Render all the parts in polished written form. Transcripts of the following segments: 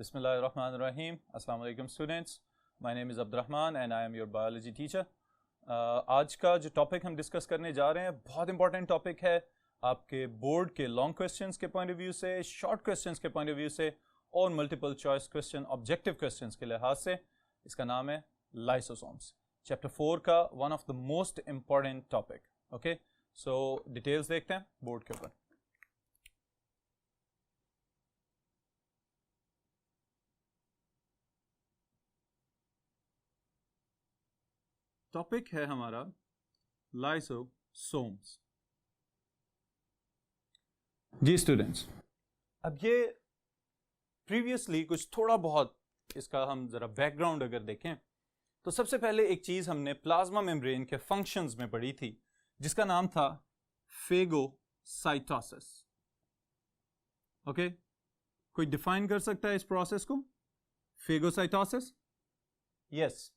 Bismillahirrahmanirrahim. Assalamu alaikum students. My name is Abdurrahman and I am your biology teacher. आज का जो topic हम discuss करने जा रहे हैं बहुत इंपॉर्टेंट टॉपिक है आपके बोर्ड के लॉन्ग क्वेश्चंस के पॉइंट ऑफ व्यू से, शॉर्ट क्वेश्चंस के पॉइंट ऑफ व्यू से और multiple choice question, objective questions के लिहाज से. इसका नाम है लाइसोसोम्स. चैप्टर 4 का one of the most important topic. Okay, so details देखते हैं बोर्ड के ऊपर. टॉपिक है हमारा लाइसोसोम्स. जी स्टूडेंट्स, अब ये प्रीवियसली कुछ थोड़ा बहुत इसका हम जरा बैकग्राउंड अगर देखें तो सबसे पहले एक चीज हमने प्लाज्मा मेम्ब्रेन के फंक्शंस में पढ़ी थी जिसका नाम था फेगोसाइटोसिस. ओके, कोई डिफाइन कर सकता है इस प्रोसेस को? Phagocytosis. Yes,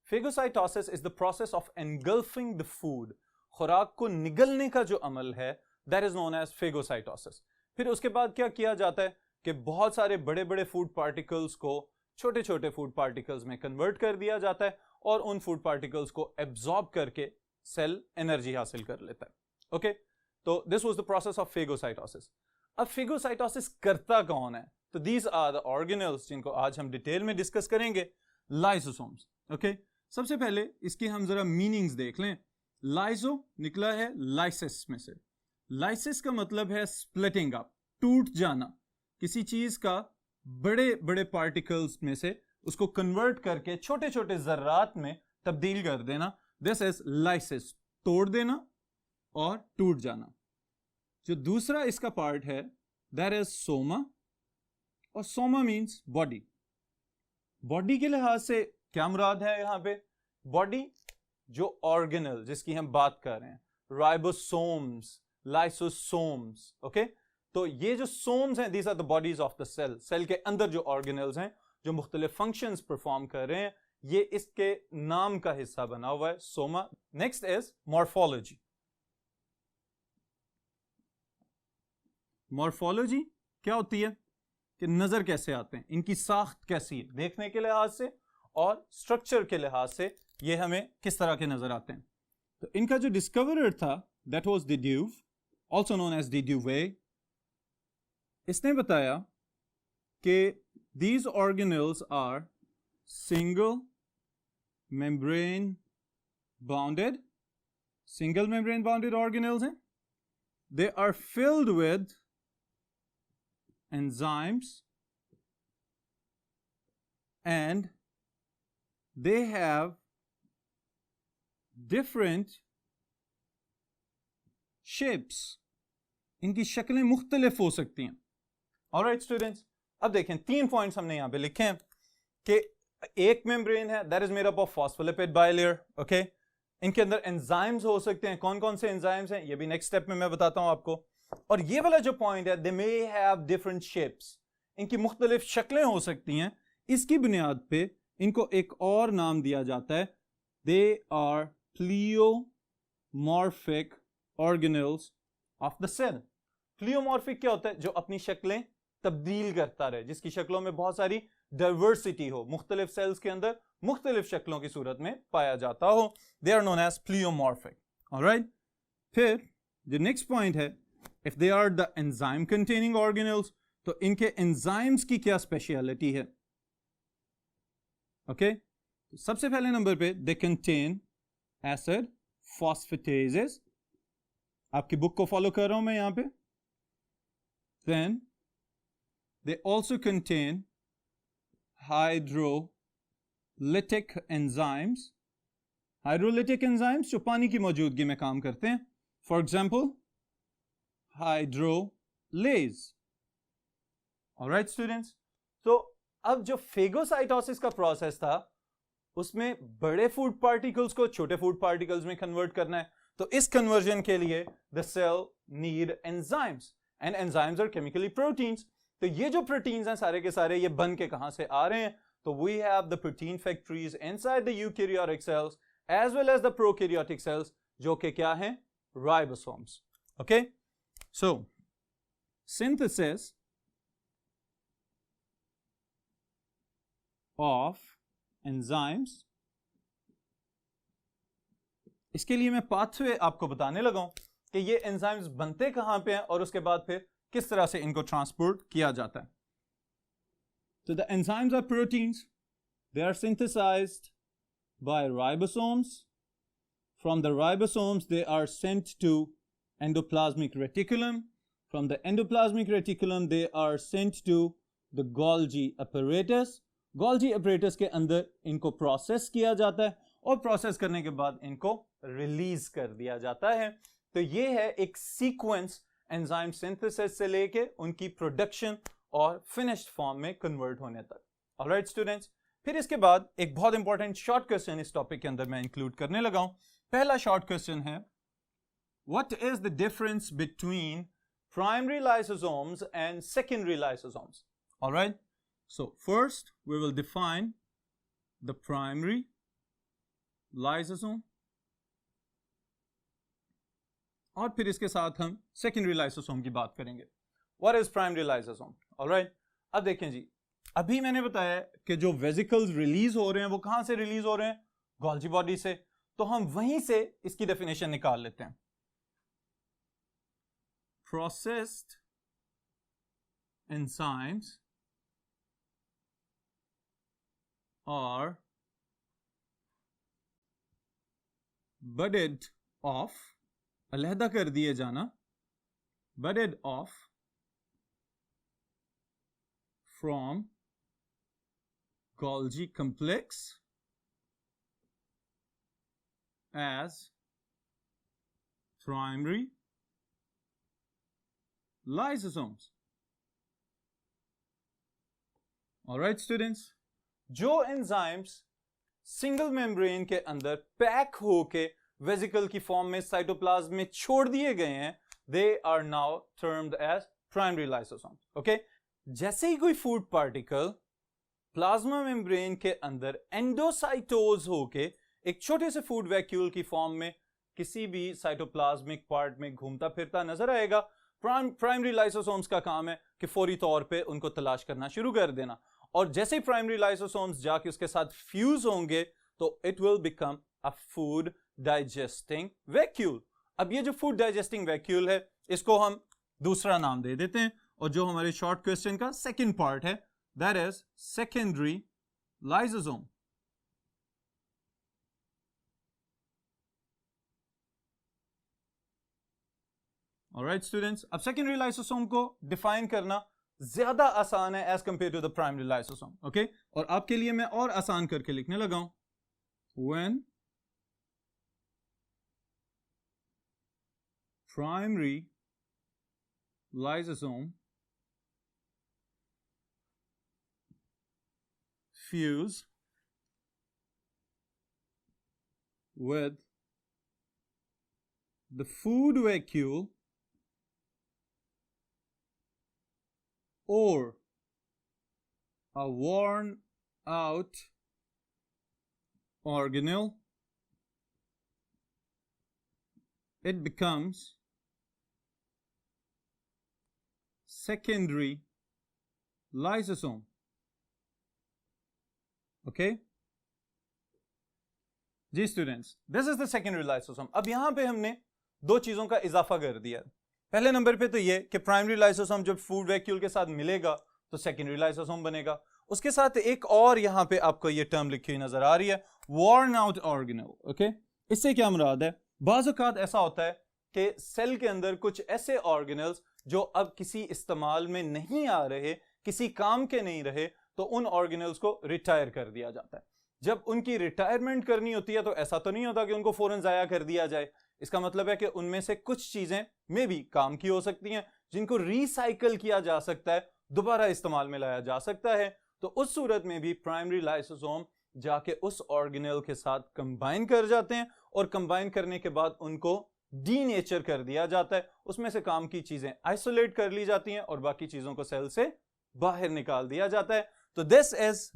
phagocytosis is the process of engulfing the food. खुराक को निगलने का जो अमल है that is known as phagocytosis. फिर उसके बाद क्या किया जाता है कि बहुत सारे बड़े बड़े फूड पार्टिकल्स को छोटे छोटे फूड पार्टिकल्स में कन्वर्ट कर दिया जाता है और उन फूड पार्टिकल्स को एब्जॉर्ब करके सेल एनर्जी हासिल कर लेता है. ओके, तो this was the process of phagocytosis. अब फेगोसाइटोसिस करता कौन है? तो दीज आर द ऑर्गेनेल्स जिनको आज हम डिटेल में डिस्कस करेंगे, लाइसोसोम्स. ओके, सबसे पहले इसकी हम जरा मीनिंग्स देख लें. लाइसो निकला है लाइसिस में से. लाइसिस का मतलब है स्प्लिटिंग अप, टूट जाना. किसी चीज का बड़े बड़े पार्टिकल्स में से उसको कन्वर्ट करके छोटे छोटे जर्रात में तब्दील कर देना. दिस इज लाइसिस, तोड़ देना और टूट जाना. जो दूसरा इसका पार्ट है दैट इज सोमा, और सोमा मींस बॉडी. बॉडी के लिहाज से क्या मुराद है यहां पे? बॉडी जो ऑर्गेनल जिसकी हम बात कर रहे हैं, राइबोसोम्स, लाइसोसोम्स. ओके, तो ये जो सोम्स हैं these are the bodies of the cell. Cell के अंदर जो ऑर्गेनल्स हैं जो मुख्तलिफ फंक्शंस परफॉर्म कर रहे हैं, ये इसके नाम का हिस्सा बना हुआ है, Soma. Next is morphology. Morphology क्या होती है? कि नजर कैसे आते हैं, इनकी साख्त कैसी है देखने के लिहाज से और स्ट्रक्चर के लिहाज से ये हमें किस तरह के नजर आते हैं. तो इनका जो डिस्कवरर था that was de Duve, also known as de Duve. इसने बताया कि these organelles are single membrane bounded organelles हैं. They are filled with enzymes and they have different shapes. इनकी शक्लें मुख्तलिफ हो सकती हैं. ऑलराइट स्टूडेंट्स, अब देखें 3 पॉइंट्स हमने यहां पे लिखे हैं कि एक मेम्ब्रेन है that is made up of phospholipid bilayer. Okay, इनके अंदर एंजाइम्स हो सकते हैं. कौन कौन से एंजाइम्स हैं ये भी नेक्स्ट स्टेप में मैं बताता हूं आपको. और ये वाला जो पॉइंट है दे मे हैव डिफरेंट शेप्स, इनकी मुख्तलिफ शक्लें हो सकती हैं. इसकी बुनियाद पे इनको एक और नाम दिया जाता है. They are pleomorphic organelles of the cell. Pleomorphic क्या होता है? जो अपनी शक्लें तब्दील करता रहे, जिसकी शक्लों में बहुत सारी डाइवर्सिटी हो, मुख्तलिफ सेल्स के अंदर मुख्तलिफ शक्लों की सूरत में पाया जाता हो. They are known as pleomorphic. Alright, फिर जो नेक्स्ट पॉइंट है, if they are the enzyme containing organelles, तो इनके एंजाइम्स की क्या स्पेशलिटी है? ओके, तो सबसे पहले नंबर पे दे कंटेन एसिड फॉस्फेटेजेस. आपकी बुक को फॉलो कर रहा हूं मैं यहां पे. Then they also contain hydrolytic enzymes. Hydrolytic enzymes जो पानी की मौजूदगी में काम करते हैं. For example, hydrolase. Alright students, तो अब जो फेगोसाइटोसिस का प्रोसेस था उसमें बड़े फूड पार्टिकल्स को छोटे फूड पार्टिकल्स में कन्वर्ट करना है. तो इस कन्वर्जन के लिए the cell need enzymes and enzymes are chemically proteins. तो ये जो प्रोटीन्स हैं सारे के सारे ये बन के कहां से आ रहे हैं? तो we have the protein factories inside the eukaryotic cells as well as the prokaryotic cells, जो कि क्या हैं? Ribosomes. Okay, so synthesis of enzymes. इसके लिए मैं पाथवे आपको बताने लगा हूं कि ये एंजाइम्स बनते कहां पे हैं और उसके बाद फिर किस तरह से इनको ट्रांसपोर्ट किया जाता है। तो the enzymes are proteins, they are synthesized by ribosomes. From the ribosomes they are sent to endoplasmic reticulum. From the endoplasmic reticulum they are sent to the Golgi apparatus. Golgi apparatus के अंदर इनको process किया जाता है और process करने के बाद इनको रिलीज कर दिया जाता है। तो ये है एक सीक्वेंस एंजाइम सिंथेसिस से लेके उनकी प्रोडक्शन और फिनिश्ड फॉर्म में कन्वर्ट होने तक। ऑलराइट स्टूडेंट्स, फिर इसके बाद एक बहुत इंपॉर्टेंट शॉर्ट क्वेश्चन इस टॉपिक के अंदर मैं इंक्लूड करने लगा हूं। पहला शॉर्ट क्वेश्चन है, what is the difference between primary lysosomes and secondary lysosomes? All right, so first we will define the primary lysosome और फिर इसके साथ हम secondary lysosome की बात करेंगे। What is primary lysosome? All right, अब देखें जी, अभी मैंने बताया कि जो वेसिकल्स रिलीज हो रहे हैं वो कहां से रिलीज हो रहे हैं? गोल्जी बॉडी से। तो हम वहीं से इसकी डेफिनेशन निकाल लेते हैं। Processed enzymes are budded off, अलहदा कर दिए जाना, budded off from Golgi complex as primary lysosomes. All right students, जो एंजाइम्स सिंगल मेम्ब्रेन के अंदर पैक होके वेसिकल की फॉर्म में साइटोप्लाज्म में छोड़ दिए गए हैं, they are now termed as primary lysosomes. Okay, जैसे ही कोई फूड पार्टिकल प्लाज्मा मेम्ब्रेन के अंदर एंडोसाइटोज होके एक छोटे से फूड वैक्यूल की फॉर्म में किसी भी साइटोप्लाज्मिक पार्ट में घूमता फिरता नजर आएगा, प्राइमरी लाइसोसोम्स का काम है कि फौरी तौर पे उनको तलाश करना शुरू कर देना, और जैसे ही प्राइमरी लाइसोसोम्स जाके उसके साथ फ्यूज होंगे तो it will become a food digesting vacuole. अब ये जो फूड डाइजेस्टिंग वैक्यूल है इसको हम दूसरा नाम दे देते हैं, और जो हमारे शॉर्ट क्वेश्चन का सेकंड पार्ट है that is secondary lysosome. Alright students, अब सेकेंडरी लाइसोसोम को डिफाइन करना ज्यादा आसान है as compare to the primary lysosome. Okay, और आपके लिए मैं और आसान करके लिखने लगा हूं, when primary lysosome fuse with the food vacuole or a worn out organelle, it becomes secondary lysosome. Okay जी students, this is the secondary lysosome. अब यहां पे हमने दो चीजों का इजाफा कर दिया। पहले नंबर पे तो ये कि प्राइमरी लाइसोसोम जब फूड वैक्यूल के साथ मिलेगा तो सेकेंडरी लाइसोसोम बनेगा। उसके साथ एक और यहां पे आपको ये टर्म लिखी हुई नजर आ रही है, worn out organelle। ओके, इससे क्या मुराद है? बाज़ औक़ात ऐसा होता है कि सेल के अंदर कुछ ऐसे ऑर्गेनल्स जो अब किसी इस्तेमाल में नहीं आ रहे, किसी काम के नहीं रहे, तो उन ऑर्गेनल्स को रिटायर कर दिया जाता है। जब उनकी रिटायरमेंट करनी होती है तो ऐसा तो नहीं होता कि उनको फौरन जाया कर दिया जाए। इसका मतलब है कि उनमें से कुछ चीजें में भी काम की हो सकती हैं जिनको रिसाइकल किया जा सकता है, दोबारा इस्तेमाल में लाया जा सकता है। तो उस सूरत में भी प्राइमरी लाइसोसोम जाके उस ऑर्गेनल के साथ कंबाइन कर जाते हैं, और कंबाइन करने के बाद उनको डीनेचर कर दिया जाता है। उसमें से काम की चीजें आइसोलेट कर ली जाती हैं और बाकी चीजों को सेल से बाहर निकाल दिया जाता है। तो this is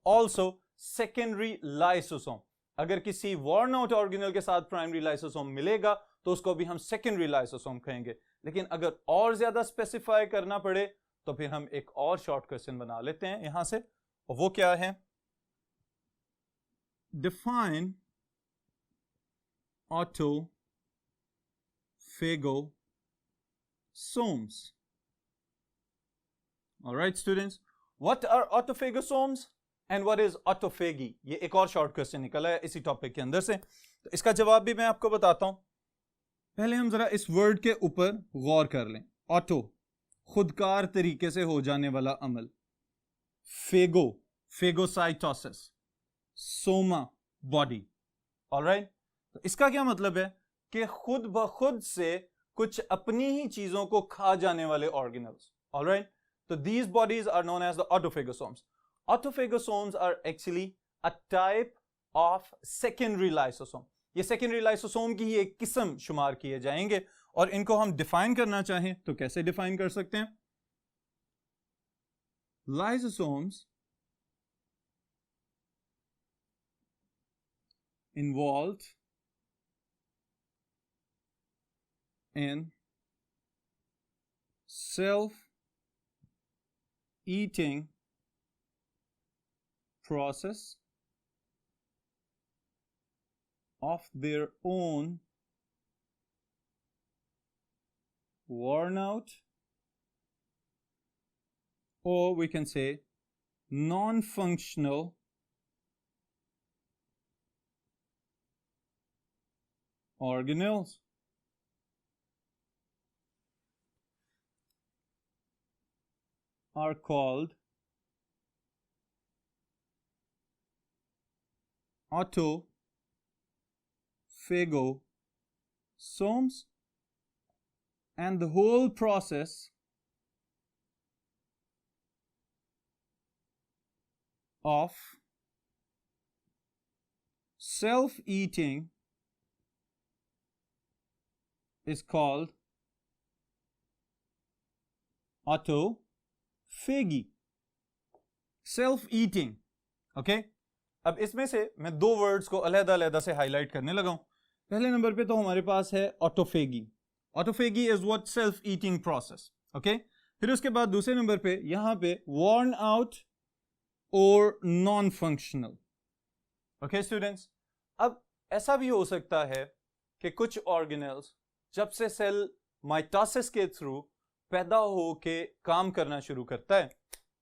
also secondary lysosome. अगर किसी worn out ऑर्गेनल के साथ प्राइमरी लाइसोसोम मिलेगा तो उसको भी हम सेकेंडरी लाइसोसोम कहेंगे। लेकिन अगर और ज्यादा स्पेसिफाई करना पड़े तो फिर हम एक और शॉर्ट क्वेश्चन बना लेते हैं यहां से, और वो क्या है define autophagosomes. All right, students. What are autophagosomes and what is autophagy? ये एक और शॉर्ट क्वेश्चन निकला है इसी टॉपिक के अंदर से, तो इसका जवाब भी मैं आपको बताता हूं. पहले हम जरा इस वर्ड के ऊपर गौर कर लें. ऑटो, खुदकार तरीके से हो जाने वाला अमल. Phago, phagocytosis. Soma, body. Alright, तो इसका क्या मतलब है कि खुद ब खुद से कुछ अपनी ही चीजों को खा जाने वाले organelles. Alright, so these bodies are known as the autophagosomes. Autophagosomes are actually a type of secondary lysosome. ये secondary lysosome की ही एक किस्म शुमार किए जाएंगे और इनको हम डिफाइन करना चाहें तो कैसे डिफाइन कर सकते हैं? Lysosomes involved in self-eating process of their own worn out, or we can say non-functional organelles. Are called autophagosomes, and the whole process of self-eating is called autophagy. Self-eating. Okay, अब इसमें से मैं दो words को अलग-अलग से highlight करने लगा हूं. पहले नंबर पे तो हमारे पास है autophagy. Autophagy is what self eating process. Okay, फिर उसके बाद दूसरे नंबर पे यहां पे worn out और नॉन फंक्शनल. ओके स्टूडेंट्स, अब ऐसा भी हो सकता है कि कुछ ऑर्गेनल्स जब से सेल माइटोसिस के थ्रू पैदा हो के काम करना शुरू करता है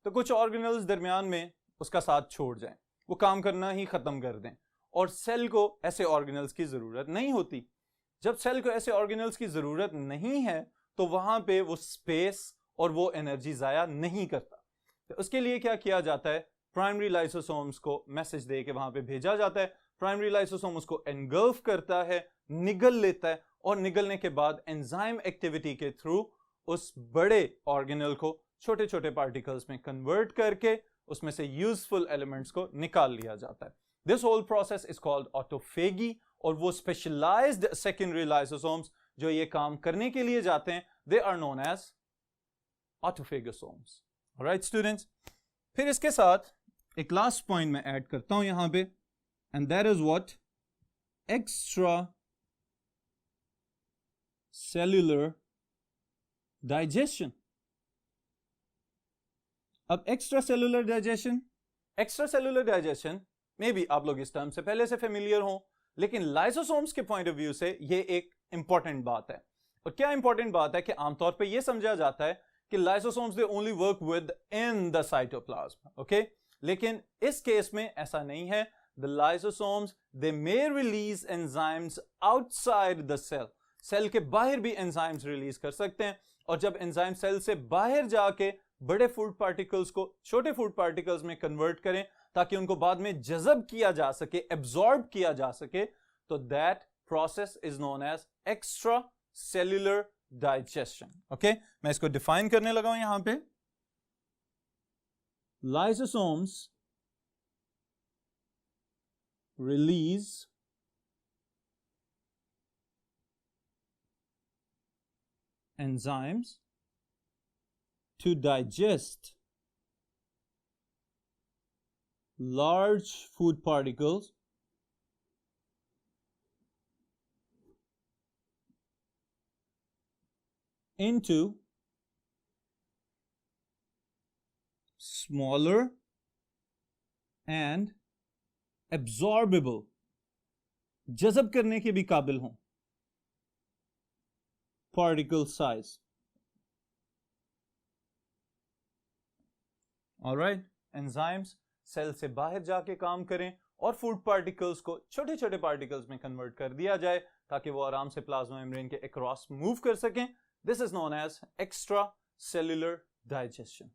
तो कुछ ऑर्गेनल्स दरमियान में उसका साथ छोड़ जाएं, वो काम करना ही खत्म कर दें और सेल को ऐसे ऑर्गेनल्स की जरूरत नहीं होती. जब सेल को ऐसे ऑर्गेनल्स की जरूरत नहीं है तो वहां पे वो स्पेस और वो एनर्जी जाया नहीं करता. तो उसके लिए क्या किया जाता है? प्राइमरी लाइसोसोम्स को मैसेज दे के वहां पे भेजा जाता है. प्राइमरी लाइसोसोम उसको एनगल्फ करता है, निगल लेता है और निगलने के बाद एंजाइम एक्टिविटी के थ्रू उस बड़े ऑर्गेनल को छोटे छोटे पार्टिकल्स में कन्वर्ट करके उसमें से यूजफुल एलिमेंट्स को निकाल लिया जाता है. This whole process is called autophagy और वो स्पेशलाइज्ड सेकेंडरी लाइसोसोम्स जो ये काम करने के लिए जाते हैं they are known as autophagosomes. Alright students, फिर इसके साथ एक लास्ट पॉइंट मैं ऐड करता हूं यहां पे and that is what extra cellular digestion. अब एक्स्ट्रा सेल्यूलर डाइजेशन में भी आप लोग इस टर्म से पहले से फेमिलियर हो, लेकिन लाइसोसोम्स के पॉइंट ऑफ व्यू से ये एक इंपॉर्टेंट बात है. और क्या इंपॉर्टेंट बात है कि आमतौर पे ये समझा जाता है कि lysosomes they only work within the cytoplasm. Okay, लेकिन इस केस में ऐसा नहीं है. The lysosomes they may release enzymes outside the cell. Cell के बाहर भी एंजाइम्स रिलीज कर सकते हैं और जब एंजाइम सेल से बाहर जाके बड़े फूड पार्टिकल्स को छोटे फूड पार्टिकल्स में कन्वर्ट करें ताकि उनको बाद में जज़ब किया जा सके, एब्जॉर्ब किया जा सके, तो that process is known as extra cellular digestion. Okay, मैं इसको डिफाइन करने लगा हूं यहां पे. Lysosomes release enzymes to digest large food particles into smaller and absorbable, जज़ब करने के भी काबिल हों, particle size. Alright, enzymes cell से बाहर जाके काम करें और फूड पार्टिकल्स को छोटे छोटे पार्टिकल्स में कन्वर्ट कर दिया जाए ताकि वो आराम से प्लाज्मा मेम्ब्रेन के अक्रॉस मूव कर सकें। This is known as extra cellular digestion.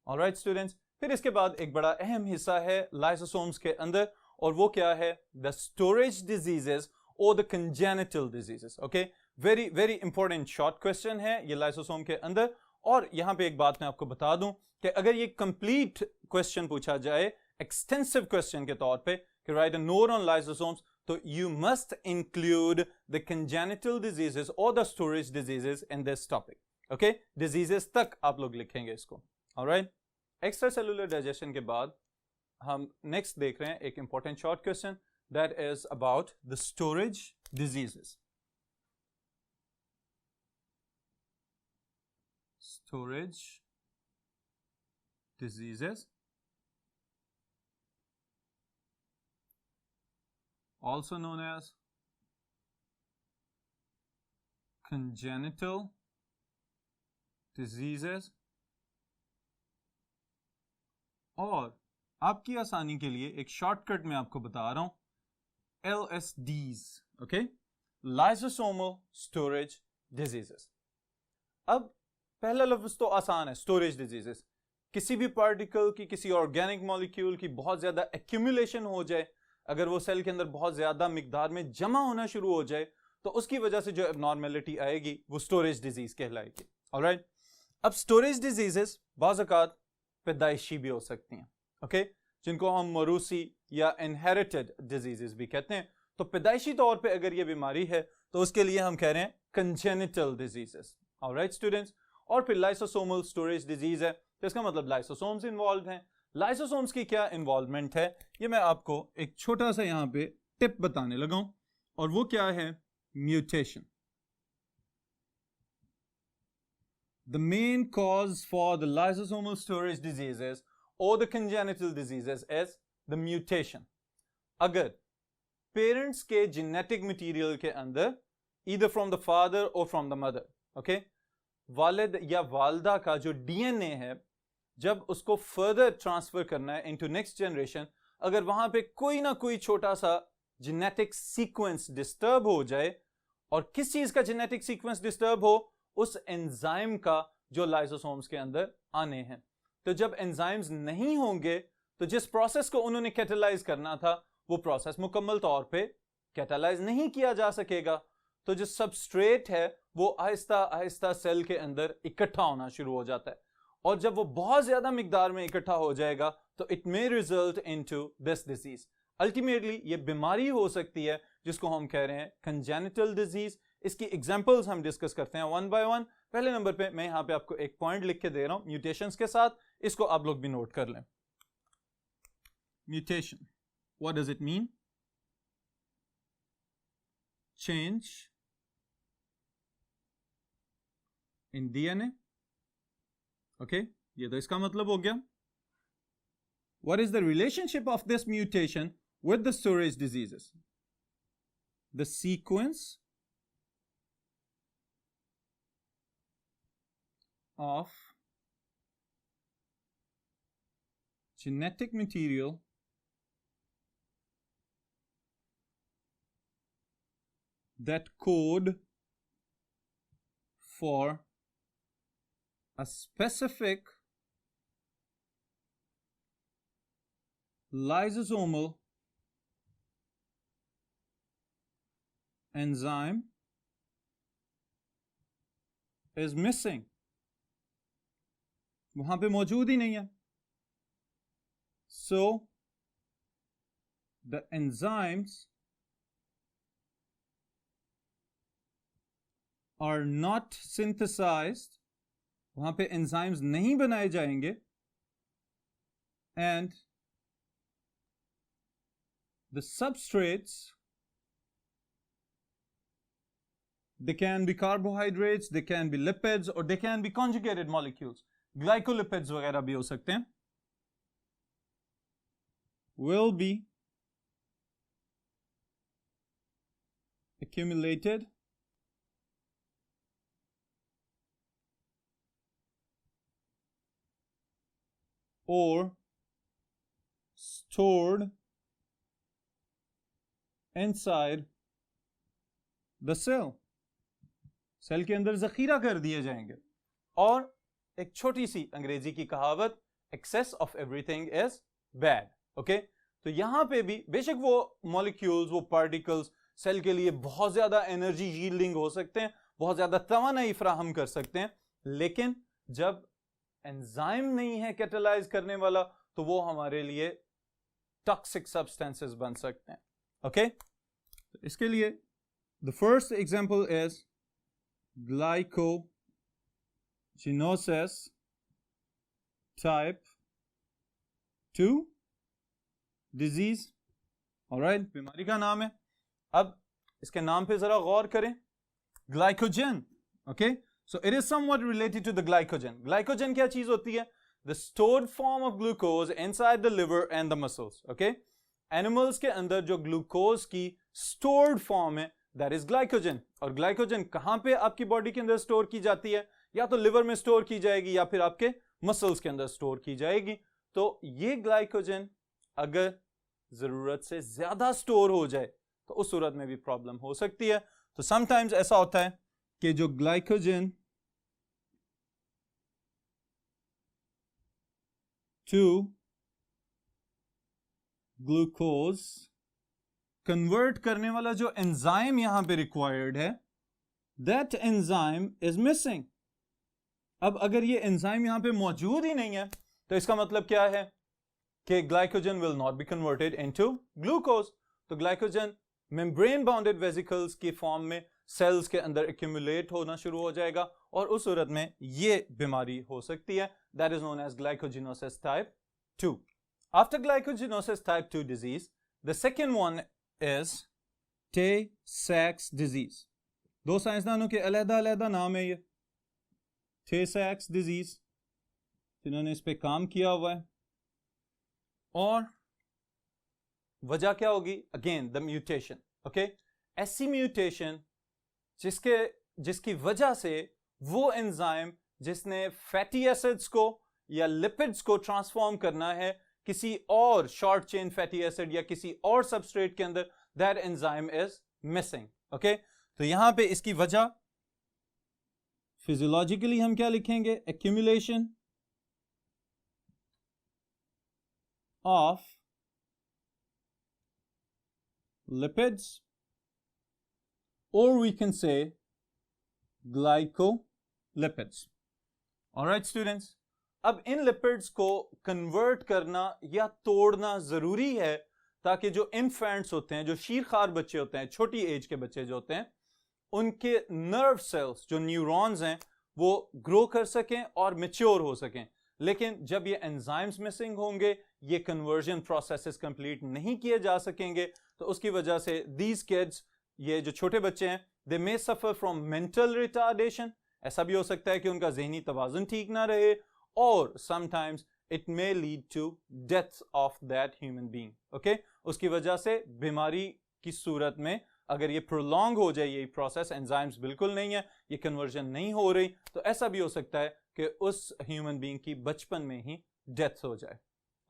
Alright students, फिर इसके बाद एक बड़ा अहम हिस्सा है लाइसोसोम्स के अंदर, और वो क्या है? द स्टोरेज डिजीजेस और the congenital diseases. Okay, very very important short question है ये लाइसोसोम के अंदर। और यहां पे एक बात मैं आपको बता दूं कि अगर ये कंप्लीट क्वेश्चन पूछा जाए एक्सटेंसिव क्वेश्चन के तौर पे कि write a note on lysosomes, तो you must include the congenital diseases और the storage diseases in this topic. Okay, diseases तक आप लोग लिखेंगे इसको। ऑलराइट, एक्स्ट्रा सेलुलर डाइजेशन के बाद हम नेक्स्ट देख रहे हैं एक important short question that is about the storage diseases. Storage diseases, also known as congenital diseases, और आपकी आसानी के लिए एक शॉर्टकट मैं आपको बता रहा हूं, LSDs। Okay, lysosomal storage diseases। अब पहला लफ्ज तो आसान है, स्टोरेज डिजीजेस। किसी भी पार्टिकल की, किसी ऑर्गेनिक मॉलिक्यूल की बहुत ज्यादा एक्यूमुलेशन हो जाए, अगर वो सेल के अंदर बहुत ज्यादा मिकदार में जमा होना शुरू हो जाए, तो उसकी वजह से जो एबनॉर्मेलिटी आएगी वो स्टोरेज डिजीज कहलाएगी। ऑलराइट, अब स्टोरेज डिजीजेस बाज़ औक़ात पैदाइशी भी हो सकती हैं, ओके, जिनको हम मरूसी या इनहेरिटेड डिजीजेस भी कहते हैं। तो पैदाइशी तौर पे अगर ये बीमारी है तो उसके लिए हम कह रहे हैं कंजेनिटल डिजीजेस। ऑलराइट स्टूडेंट्स, और फिर लाइसोसोमल स्टोरेज डिजीज है, तो इसका मतलब लाइसोसोम्स इन्वॉल्व हैं। लाइसोसोम्स की क्या इन्वॉल्वमेंट है, ये मैं आपको एक छोटा सा यहां पे टिप बताने लगा हूं, और वो क्या है? Mutation. The main cause for the lysosomal storage diseases और the congenital diseases is the mutation. अगर पेरेंट्स के जेनेटिक मटीरियल के अंदर ईदर फ्रॉम द फादर और फ्रॉम द मदर, ओके, वालिद या वालदा का जो डीएनए है, जब उसको फर्दर ट्रांसफर करना है इनटू नेक्स्ट जनरेशन, अगर वहां पे कोई ना कोई छोटा सा जेनेटिक सीक्वेंस डिस्टर्ब हो जाए, और किस चीज का जेनेटिक सीक्वेंस डिस्टर्ब हो? उस एंजाइम का जो लाइसोसोम्स के अंदर आने हैं। तो जब एंजाइम्स नहीं होंगे तो जिस प्रोसेस को उन्होंने कैटालाइज करना था वो प्रोसेस मुकम्मल तौर पे कैटालाइज नहीं किया जा सकेगा। तो जो सबस्ट्रेट है वो आहिस्ता आहिस्ता सेल के अंदर इकट्ठा होना शुरू हो जाता है, और जब वो बहुत ज्यादा मिकदार में इकट्ठा हो जाएगा तो it may result into this disease. Ultimately ये बीमारी हो सकती है जिसको हम कह रहे हैं कंजेनिटल डिजीज। इसकी एग्जांपल्स हम डिस्कस करते हैं वन बाय वन। पहले नंबर पे मैं यहां पे आपको एक पॉइंट लिख के दे रहा हूं म्यूटेशंस के साथ, इसको आप लोग भी नोट कर लें। Mutation, what does it mean? Change in DNA. Okay, ये तो इसका मतलब हो गया। What is the relationship of this mutation with the storage diseases? The sequence of genetic material that code for a specific lysosomal enzyme is missing, वहां पे मौजूद ही नहीं है। So the enzymes are not synthesized, वहां पे enzymes नहीं बनाए जाएंगे, and the substrates, they can be carbohydrates, they can be lipids, or they can be conjugated molecules, glycolipids वगैरह भी हो सकते हैं, will be accumulated or stored inside the cell. Cell के अंदर जखीरा कर दिए जाएंगे. और एक छोटी सी अंग्रेजी की कहावत, excess of everything is bad. Okay, तो यहां पे भी बेशक वो मॉलिक्यूल्स, वो पार्टिकल्स सेल के लिए बहुत ज्यादा एनर्जी यील्डिंग हो सकते हैं, बहुत ज्यादा तवानाई फराहम कर सकते हैं, लेकिन जब एंजाइम नहीं है कैटालाइज करने वाला तो वो हमारे लिए टॉक्सिक सब्सटेंसेस बन सकते हैं. ओके, इसके लिए the first example is glycogenosis type 2 disease. Alright, बीमारी का नाम है. अब इसके नाम पे जरा गौर करें, glycogen. Okay, so it is somewhat related to the glycogen. Glycogen क्या चीज होती है? The stored form of glucose inside the liver and the muscles. Okay? Animals के अंदर जो ग्लूकोज की stored form है, that is glycogen. और glycogen कहाँ पे आपकी बॉडी के अंदर स्टोर की जाती है? या तो लिवर में स्टोर की जाएगी या फिर आपके मसल्स के अंदर स्टोर की जाएगी. तो ये ग्लाइकोजन अगर जरूरत से ज्यादा स्टोर हो जाए तो उस सूरत में भी प्रॉब्लम हो सकती है. तो समटाइम्स ऐसा होता है कि जो ग्लाइकोजन टू ग्लूकोज कन्वर्ट करने वाला जो एंजाइम यहां पे रिक्वायर्ड है, दैट एंजाइम इज मिसिंग. अब अगर ये एंजाइम यहां पे मौजूद ही नहीं है तो इसका मतलब क्या है कि glycogen will not be converted into glucose. तो ग्लाइकोजन मेम्ब्रेन बाउंडेड वेसिकल्स की फॉर्म में सेल्स के अंदर एक्यूमुलेट होना शुरू हो जाएगा और उस सूरत में ये बीमारी हो सकती है. That is known as glycogenosis type 2. After glycogenosis type 2 disease, the second one is Tay-Sachs disease. दो साइंसदानों के अलग-अलग नाम है ये. टे-सैक्स डिजीज, जिन्होंने इस पे काम किया हुआ है. और वजह क्या होगी? Again the mutation. ओके, ऐसी म्यूटेशन जिसकी वजह से वो एंजाइम जिसने फैटी एसिड्स को या लिपिड्स को ट्रांसफॉर्म करना है किसी और शॉर्ट चेन फैटी एसिड या किसी और सबस्ट्रेट के अंदर, that enzyme is missing. Okay, तो यहां पे इसकी वजह फिजियोलॉजिकली हम क्या लिखेंगे? Accumulation of lipids, or we can say glycolipids. All right students, अब इन लिपिड्स को कन्वर्ट करना या तोड़ना जरूरी है ताकि जो इन्फेंट्स होते हैं, जो शीरखार बच्चे होते हैं, छोटी एज के बच्चे जो होते हैं, उनके नर्व सेल्स जो न्यूरॉन्स हैं वो ग्रो कर सकें और मैच्योर हो सकें. लेकिन जब ये एंजाइम्स मिसिंग होंगे, ये कन्वर्जन प्रोसेसेस कंप्लीट नहीं किए जा सकेंगे, तो उसकी वजह से दीज किड्स, ये जो छोटे बच्चे हैं, दे मे सफर फ्रॉम मेंटल रिटार्डेशन. ऐसा भी हो सकता है कि उनका जहनी तवाजुन ठीक ना रहे, और sometimes it may lead to death of that human being. Okay, उसकी वजह से बीमारी की सूरत में अगर ये प्रोलॉन्ग हो जाए ये प्रोसेस, एंजाइम्स बिल्कुल नहीं है, ये कन्वर्जन नहीं हो रही, तो ऐसा भी हो सकता है कि उस ह्यूमन बीइंग की बचपन में ही डेथ हो जाए.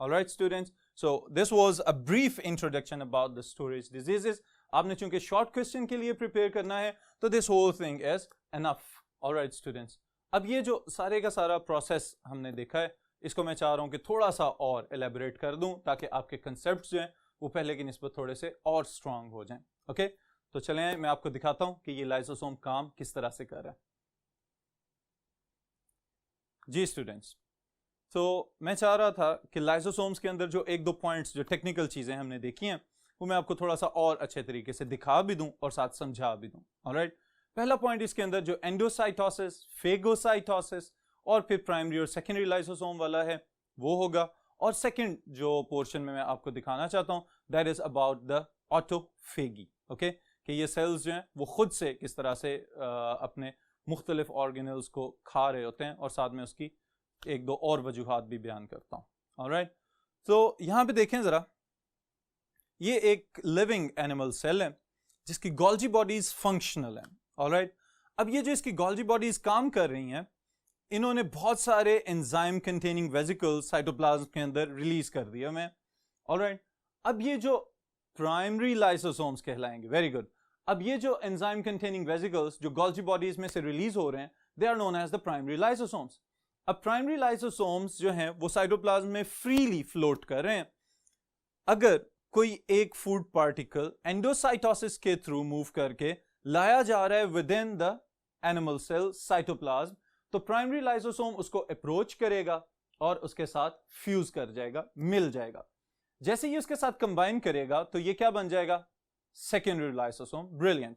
Alright students, so this was a brief introduction about the storage diseases. आपने चूंकि short question के लिए prepare करना है तो this whole thing is enough. Alright students, अब ये जो सारे का सारा process हमने देखा है, इसको मैं चाह रहा हूँ कि थोड़ा सा और elaborate कर दूँ ताकि आपके concepts जो हैं वो पहले की निस्बत थोड़े से और strong हो जाएं. Okay? तो चलें मैं आपको दिखाता हूँ कि ये लाइसोसोम काम किस तरह से कर रहा है. जी स्टूडेंट्स, तो मैं चाह रहा था कि लाइसोसोम्स के अंदर जो एक दो पॉइंट्स, जो टेक्निकल चीज़ें हमने देखी हैं, वो मैं आपको थोड़ा सा और अच्छे तरीके से दिखा भी दूं और साथ समझा भी दूं. ऑलराइट, पहला पॉइंट इसके अंदर जो एंडोसाइटोसिस, फेगोसाइटोसिस और फिर प्राइमरी और सेकेंडरी लाइसोसोम वाला है वो होगा. और सेकेंड जो पोर्शन में मैं आपको दिखाना चाहता हूँ, that is about the autophagy. Okay, कि ये सेल्स जो हैं वो खुद से किस तरह से अपने मुख्तलिफ ऑर्गेनल्स को खा रहे होते हैं, और साथ में उसकी एक दो और वजूहात भी बयान करता हूं. ऑलराइट, तो यहां पे देखें जरा, ये एक लिविंग एनिमल सेल है जिसकी गोल्जी बॉडीज फंक्शनल हैं, ऑलराइट। अब ये जो इसकी गोल्जी बॉडीज काम कर रही हैं, इन्होंने बहुत सारे एंजाइम कंटेनिंग वेसिकल्स साइटोप्लाज्म के अंदर रिलीज कर दिया हमें, ऑलराइट। अब ये जो प्राइमरी लाइसोसोम्स कहलाएंगे, वेरी गुड। अब ये जो एंजाइम कंटेनिंग वेसिकल्स जो गोल्जी बॉडीज में से रिलीज हो रहे हैं, they are known as the primary lysosomes. अब प्राइमरी लाइसोसोम्स जो हैं वो साइटोप्लाज्म में फ्रीली फ्लोट कर रहे हैं। अगर कोई एक फूड पार्टिकल एंडोसाइटोसिस के थ्रू मूव करके लाया जा रहा है within the animal cell cytoplasm, तो प्राइमरी लाइसोसोम उसको अप्रोच करेगा और उसके साथ फ्यूज कर जाएगा, मिल जाएगा। जैसे ही उसके साथ कंबाइन करेगा तो ये क्या बन जाएगा? Secondary lysosome. ब्रिलियंट।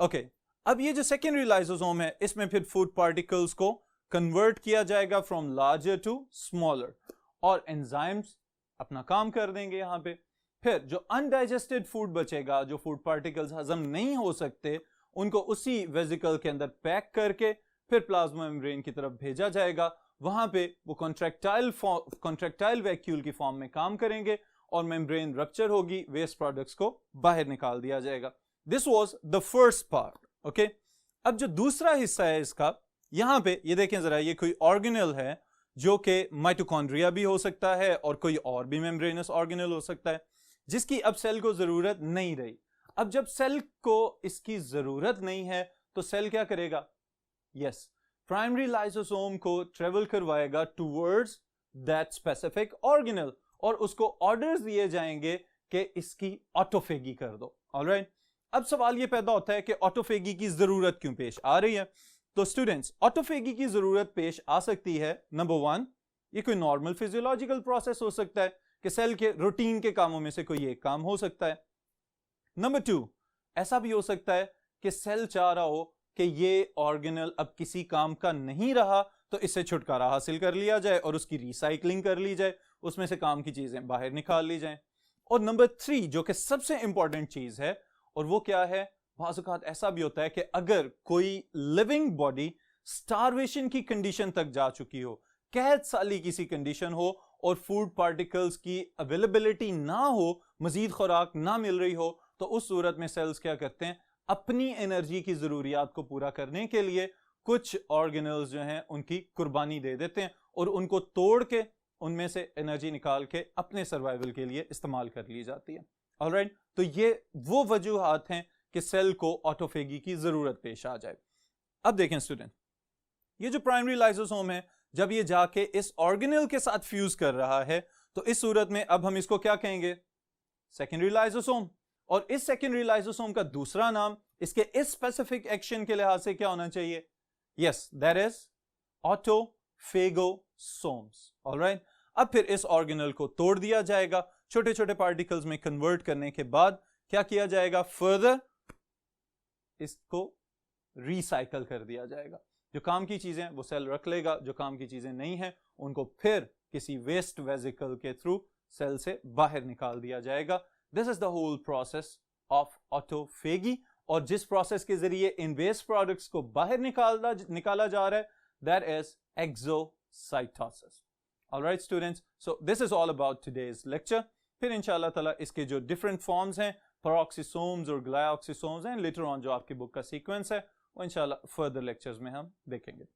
ओके, अब ये जो सेकेंडरी लाइसोसोम है, इसमें फिर फूड पार्टिकल्स को कन्वर्ट किया जाएगा फ्रॉम लार्जर टू स्मॉलर, और एंजाइम्स अपना काम कर देंगे यहां पे। फिर जो अनडाइजेस्टेड फूड बचेगा, जो फूड पार्टिकल्स हजम नहीं हो सकते, उनको उसी वेसिकल के अंदर पैक करके फिर प्लाज्मा मेम्ब्रेन की तरफ भेजा जाएगा। वहां पे वो कॉन्ट्रैक्टाइल वैक्यूल की फॉर्म में काम करेंगे और मेम्ब्रेन रप्चर होगी, वेस्ट प्रोडक्ट्स को बाहर निकाल दिया जाएगा। This was the first part, okay. अब जो दूसरा हिस्सा है इसका, यहां पे ये देखें जरा, ये कोई ऑर्गेनेल है जो कि माइटोकॉन्ड्रिया भी हो सकता है और कोई और भी मेम्ब्रेनस ऑर्गेनेल हो सकता है, जिसकी अब सेल को जरूरत नहीं रही। अब जब सेल को इसकी जरूरत नहीं है तो सेल क्या करेगा? यस, प्राइमरी लाइसोसोम को ट्रेवल करवाएगा टुवर्ड्स दैट स्पेसिफिक ऑर्गेनेल और उसको ऑर्डर्स दिए जाएंगे कि इसकी ऑटोफेगी कर दो, ऑलराइट। अब सवाल ये पैदा होता है कि ऑटोफेगी की जरूरत क्यों पेश आ रही है? तो स्टूडेंट्स, ऑटोफेगी की जरूरत पेश आ सकती है, नंबर वन, ये कोई नॉर्मल फिजियोलॉजिकल प्रोसेस हो सकता है कि सेल के रूटीन के कामों में से कोई एक काम हो सकता है। नंबर टू, ऐसा भी हो सकता है कि सेल चाह रहा हो कि ये ऑर्गेनेल अब किसी काम का नहीं रहा, तो इससे छुटकारा हासिल कर लिया जाए और उसकी रिसाइकलिंग कर ली जाए, उसमें से काम की चीजें बाहर निकाल ली जाए। और नंबर थ्री, जो कि सबसे इंपॉर्टेंट चीज है, और वो क्या है? बाज़ औक़ात ऐसा भी होता है कि अगर कोई लिविंग बॉडी स्टारवेशन की कंडीशन तक जा चुकी हो, कैद साली किसी कंडीशन हो और फूड पार्टिकल्स की अवेलेबिलिटी ना हो, मजीद खुराक ना मिल रही हो, तो उस सूरत में सेल्स क्या करते हैं? अपनी एनर्जी की जरूरियात को पूरा करने के लिए कुछ ऑर्गेनल्स जो हैं उनकी कुर्बानी दे देते हैं और उनको तोड़ के उनमें से एनर्जी निकाल के अपने सर्वाइवल के लिए इस्तेमाल कर ली जाती है, ऑलराइट। तो ये वो वजूहात हैं कि सेल को ऑटोफेगी की जरूरत पेश आ जाए। अब देखें स्टूडेंट, ये जो प्राइमरी लाइसोसोम है, जब ये जाके इस ऑर्गेनेल के साथ फ्यूज कर रहा है, तो इस सूरत में अब हम इसको क्या कहेंगे? Secondary lysosome. और इस सेकेंडरी लाइसोसोम का दूसरा नाम इसके इस स्पेसिफिक एक्शन के लिहाज से क्या होना चाहिए? Yes, that is autophagosomes, alright. अब फिर इस ऑर्गेनेल को तोड़ दिया जाएगा, छोटे छोटे पार्टिकल्स में कन्वर्ट करने के बाद क्या किया जाएगा? फर्दर इसको रिसाइकल कर दिया जाएगा। जो काम की चीजें वो सेल रख लेगा, जो काम की चीजें नहीं है उनको फिर किसी वेस्ट वेसिकल के थ्रू सेल से बाहर निकाल दिया जाएगा। This is the whole process of autophagy. और जिस प्रोसेस के जरिए इन वेस्ट प्रोडक्ट्स को बाहर निकाला जा रहा है, that is exocytosis. Alright students, so this is all about today's lecture. फिर इंशाल्लाह ताला इसके जो डिफरेंट फॉर्म्स हैं, पेरोक्सिसोम्स और ग्लाइऑक्सिसोम्स हैं, लेटर ऑन जो आपकी बुक का सीक्वेंस है, वो इंशाल्लाह फर्दर लेक्चर्स में हम देखेंगे।